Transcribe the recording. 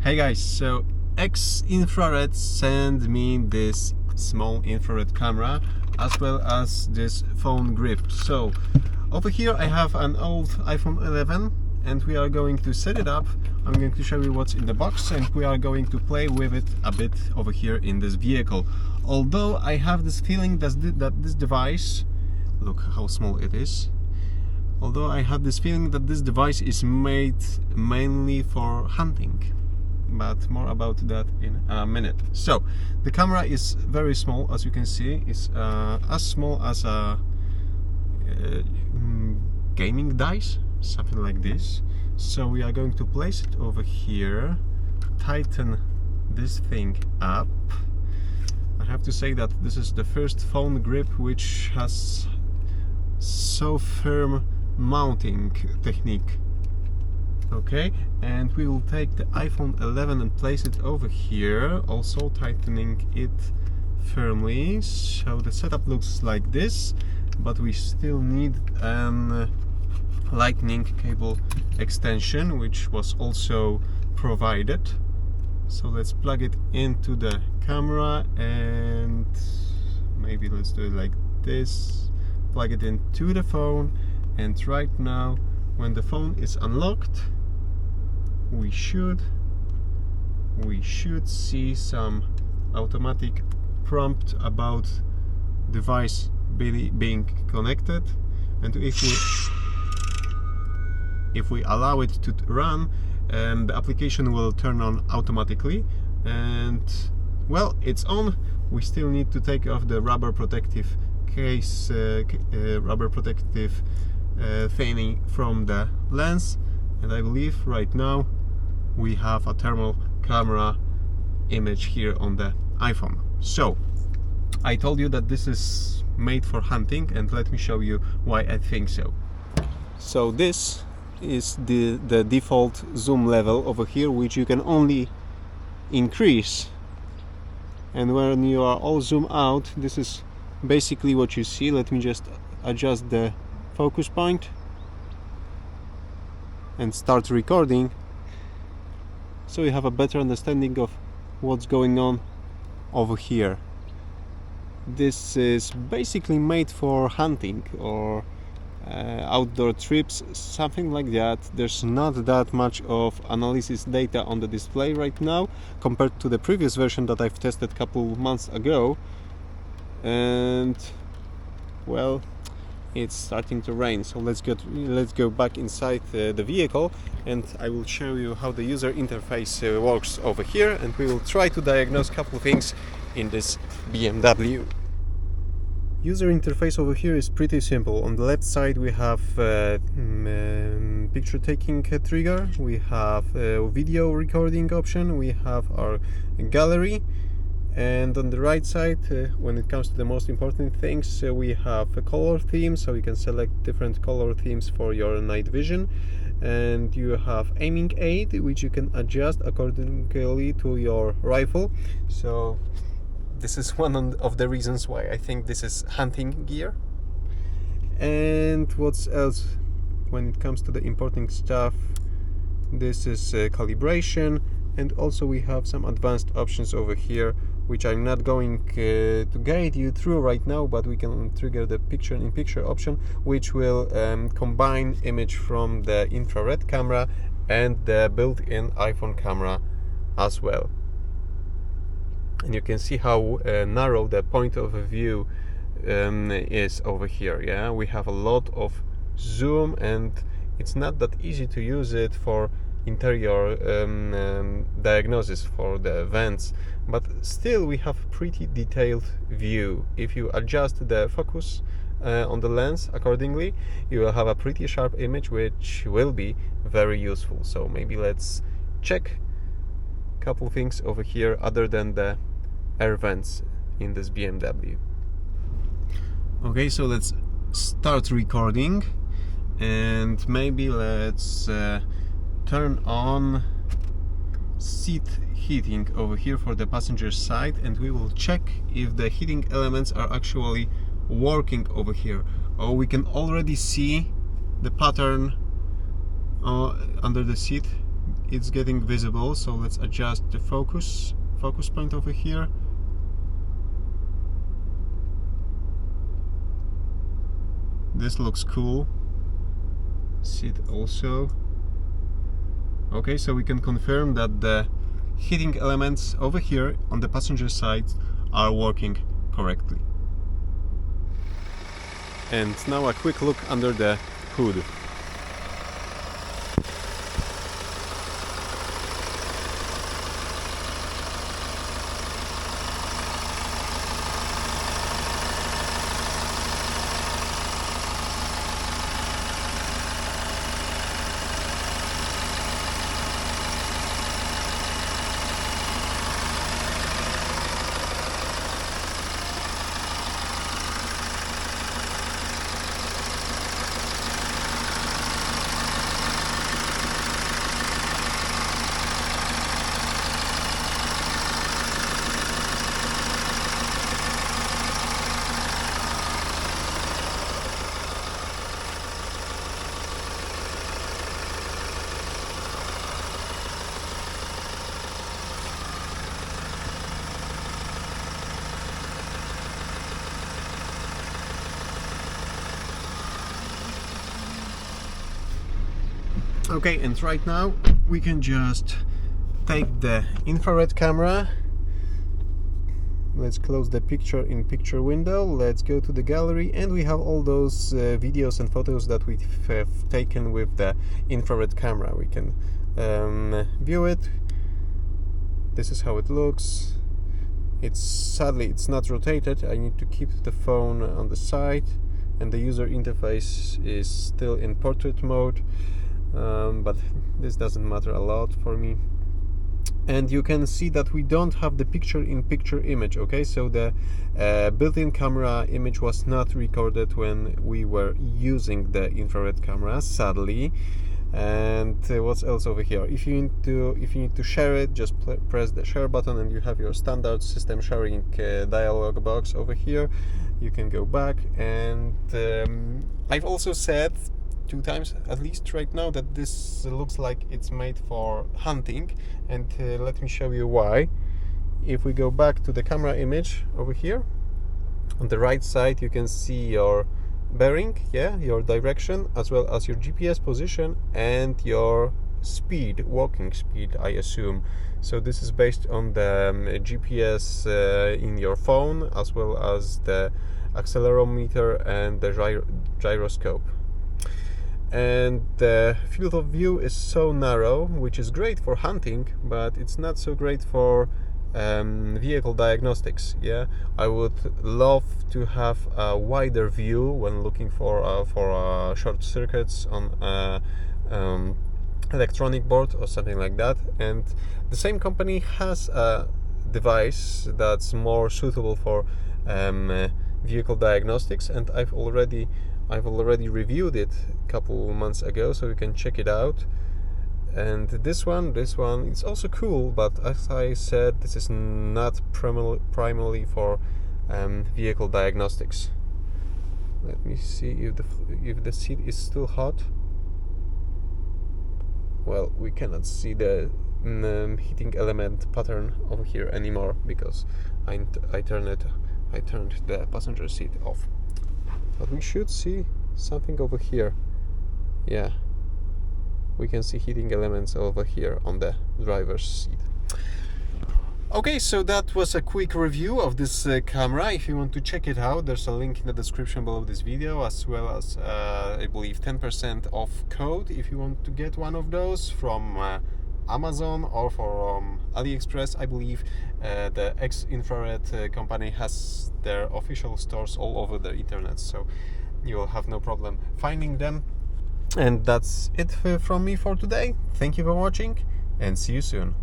Hey guys, so Xinfrared sent me this small infrared camera as well as this phone grip. So over here I have an old iPhone 11 and we are going to set it up. I'm going to show you what's in the box and we are going to play with it a bit over here in this vehicle. Although I have this feeling that this device, look how small it is. Although I have this feeling that this device is made mainly for hunting. But more about that in a minute. So the camera is very small, as you can see. It's as small as a gaming dice, something like this. So we are going to place it over here, tighten this thing up. I have to say that this is the first phone grip which has so firm mounting technique. Okay, and we will take the iPhone 11 and place it over here, also tightening it firmly. So the setup looks like this, but we still need an lightning cable extension, which was also provided. So let's plug it into the camera and maybe let's do it like this. Plug it into the phone, and right now when the phone is unlocked, we should see some automatic prompt about device being connected, and if we allow it to run, the application will turn on automatically. And well, it's on. We still need to take off the rubber protective case, rubber protective thingy from the lens, and I believe right now we have a thermal camera image here on the iPhone. So I told you that this is made for hunting, and let me show you why I think so. So this is the default zoom level over here, which you can only increase, and when you are all zoom out, this is basically what you see. Let me just adjust the focus point and start recording, so you have a better understanding of what's going on over here. This is basically made for hunting or outdoor trips, something like that. There's not that much of analysis data on the display right now compared to the previous version that I've tested a couple months ago. And well, it's starting to rain, so let's go back inside the vehicle, and I will show you how the user interface works over here, and we will try to diagnose a couple of things in this BMW. User interface over here is pretty simple. On the left side we have picture taking trigger, we have video recording option, we have our gallery. And on the right side, when it comes to the most important things, we have a color theme, so you can select different color themes for your night vision. And you have aiming aid, which you can adjust accordingly to your rifle. So this is one of the reasons why I think this is hunting gear. And what's else? When it comes to the important stuff, this is calibration, and also we have some advanced options over here, which I'm not going to guide you through right now, but we can trigger the picture-in-picture option, which will combine image from the infrared camera and the built-in iPhone camera as well. And you can see how narrow the point of view is over here. Yeah, we have a lot of zoom, and it's not that easy to use it for interior diagnosis for the vents, but still we have pretty detailed view. If you adjust the focus on the lens accordingly, you will have a pretty sharp image, which will be very useful. So maybe let's check a couple things over here other than the air vents in this BMW. Okay, so let's start recording, and maybe let's turn on seat heating over here for the passenger side, and we will check if the heating elements are actually working over here. Oh, we can already see the pattern under the seat it's getting visible. So let's adjust the focus point over here. This looks cool. Seat also. Okay, so we can confirm that the heating elements over here on the passenger side are working correctly. And now a quick look under the hood. Okay, and right now we can just take the infrared camera. Let's close the picture window. Let's go to the gallery, and we have all those videos and photos that we have taken with the infrared camera. We can view it. This is how it looks. Sadly it's not rotated. I need to keep the phone on the side, and the user interface is still in portrait mode. But this doesn't matter a lot for me. And you can see that we don't have the picture-in-picture image. Okay, so the built-in camera image was not recorded when we were using the infrared camera, sadly. And what's else over here? If you need to share it, just press the share button, and you have your standard system sharing dialog box over here. You can go back, and I've also said 2 times at least right now that this looks like it's made for hunting, and let me show you why. If we go back to the camera image over here, on the right side you can see your bearing, your direction, as well as your GPS position and your speed, walking speed, I assume. So this is based on the GPS in your phone, as well as the accelerometer and the gyroscope. And the field of view is so narrow, which is great for hunting, but it's not so great for vehicle diagnostics. I would love to have a wider view when looking for short circuits on electronic board or something like that. And the same company has a device that's more suitable for vehicle diagnostics, and I've already reviewed it a couple months ago, so you can check it out. And this one it's also cool, but as I said, this is not primarily for vehicle diagnostics. Let me see if the seat is still hot. Well, we cannot see the heating element pattern over here anymore because I turned the passenger seat off. But we should see something over here. We can see heating elements over here on the driver's seat. Okay, so that was a quick review of this camera. If you want to check it out, there's a link in the description below this video, as well as I believe 10% off code if you want to get one of those from Amazon or from AliExpress. I believe the Xinfrared company has their official stores all over the internet, so you'll have no problem finding them. And that's it from me for today. Thank you for watching, and see you soon.